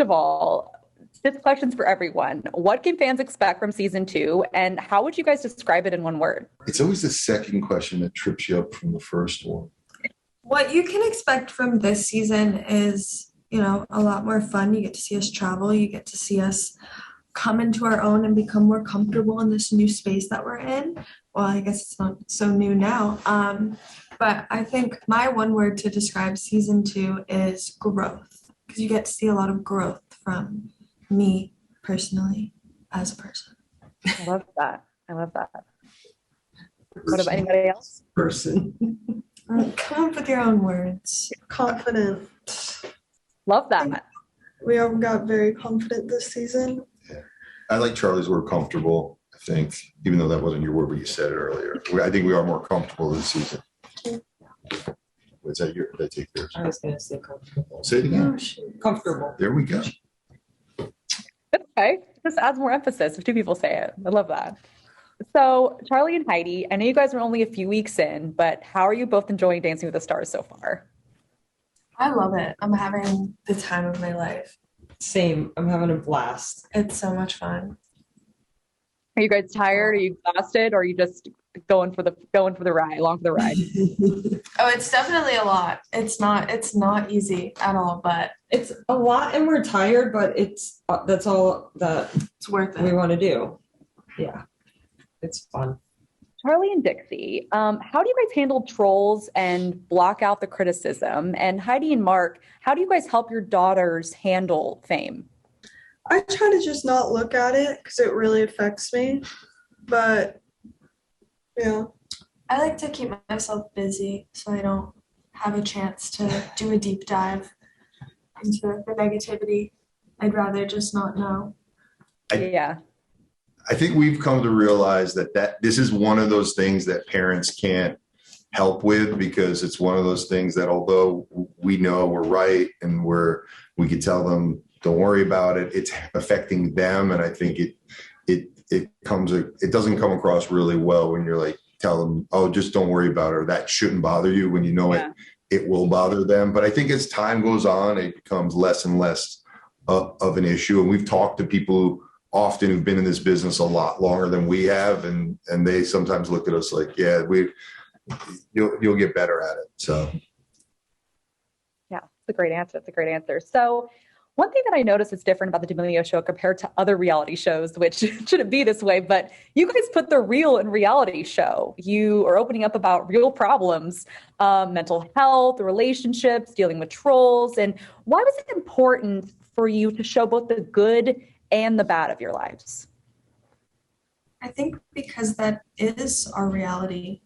first of all, this question's for everyone. What can fans expect from season 2, and how would you guys describe it in one word? It's always the second question that trips you up from the first one. What you can expect from this season is, a lot more fun. You get to see us travel. You get to see us come into our own and become more comfortable in this new space that we're in. Well, I guess it's not so new now. But I think my one word to describe season 2 is growth, because you get to see a lot of growth from me personally as a person. I love that. What about anybody else? Person. Come up with your own words. Confident. Love that. We all got very confident this season. Yeah. I like Charlie's word, comfortable, I think, even though that wasn't your word, but you said it earlier. I think we are more comfortable this season. Was that your, did I take yours? I was going to say comfortable. Say it again. Comfortable. There we go. Okay. Just adds more emphasis if two people say it. I love that. So, Charlie and Heidi, I know you guys are only a few weeks in, but how are you both enjoying Dancing with the Stars so far? I love it. I'm having the time of my life. Same. I'm having a blast. It's so much fun. Are you guys tired? Are you exhausted? Or are you just going for the ride, along for the ride? Oh, it's definitely a lot. It's not easy at all, but it's a lot and we're tired, but that's all that it's worth it. We want to do. Yeah. It's fun. Charlie and Dixie, how do you guys handle trolls and block out the criticism? And Heidi and Mark, how do you guys help your daughters handle fame? I try to just not look at it because it really affects me. But, yeah. I like to keep myself busy so I don't have a chance to do a deep dive into the negativity. I'd rather just not know. I think we've come to realize that this is one of those things that parents can't help with, because it's one of those things that although we know we're right and we could tell them, don't worry about it, it's affecting them. And I think it doesn't come across really well when you're like, tell them, oh, just don't worry about it, or that shouldn't bother you, when you know it will bother them. But I think as time goes on, it becomes less and less of an issue. And we've talked to people often who've been in this business a lot longer than we have, and they sometimes look at us like, yeah, you'll get better at it. So yeah, it's a great answer. So one thing that I noticed is different about the D'Amelio show compared to other reality shows, which shouldn't be this way, but you guys put the real in reality show. You are opening up about real problems, mental health, relationships, dealing with trolls. And why was it important for you to show both the good and the bad of your lives? I think because that is our reality,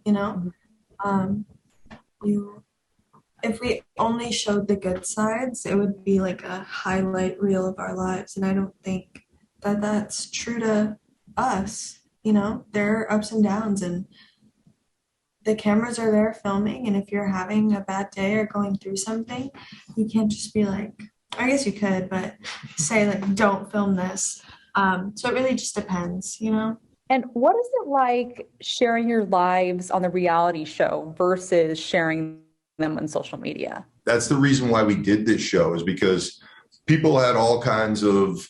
if we only showed the good sides, it would be like a highlight reel of our lives. And I don't think that that's true to us. There are ups and downs, and the cameras are there filming. And if you're having a bad day or going through something, you can't just be like, I guess you could, but say like, don't film this. So it really just depends, And what is it like sharing your lives on the reality show versus sharing them on social media? That's the reason why we did this show, is because people had all kinds of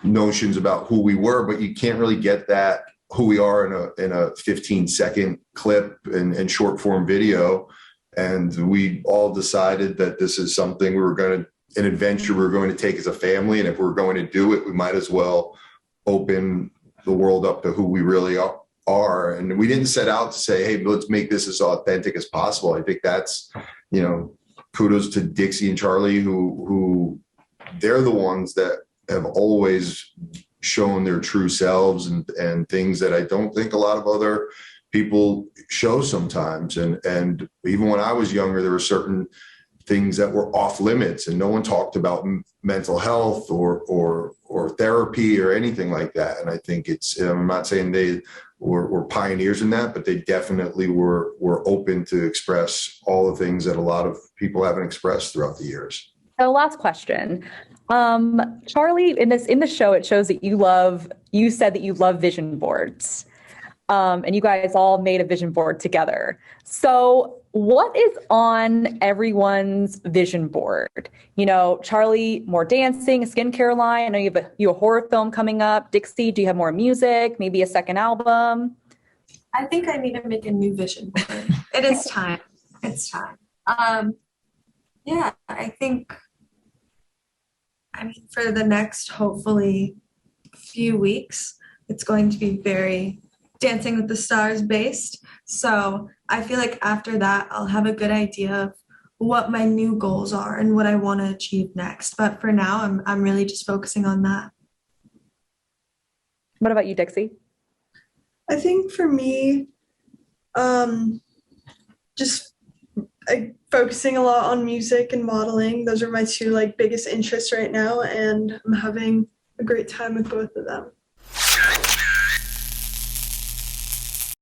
notions about who we were, but you can't really get that who we are in a 15-second clip and short form video. And we all decided that this is something an adventure we're going to take as a family. And if we're going to do it, we might as well open the world up to who we really are. And we didn't set out to say, hey, let's make this as authentic as possible. I think that's, kudos to Dixie and Charlie, who they're the ones that have always shown their true selves and things that I don't think a lot of other people show sometimes. And even when I was younger, there were certain things that were off limits, and no one talked about mental health or therapy or anything like that. And I think I'm not saying they were pioneers in that, but they definitely were open to express all the things that a lot of people haven't expressed throughout the years. So last question. Charlie, in the show, it shows that you said that you love vision boards. and you guys all made a vision board together. So, what is on everyone's vision board? You know, Charlie, more dancing, a skincare line. I know you have a horror film coming up. Dixie, do you have more music? Maybe a second album? I think I need to make a new vision board. It is time. It's time. Yeah, I think, I mean, for the next hopefully few weeks, it's going to be very Dancing with the Stars based. So I feel like after that, I'll have a good idea of what my new goals are and what I want to achieve next. But for now, I'm really just focusing on that. What about you, Dixie? I think for me, just focusing a lot on music and modeling. Those are my two like biggest interests right now, and I'm having a great time with both of them.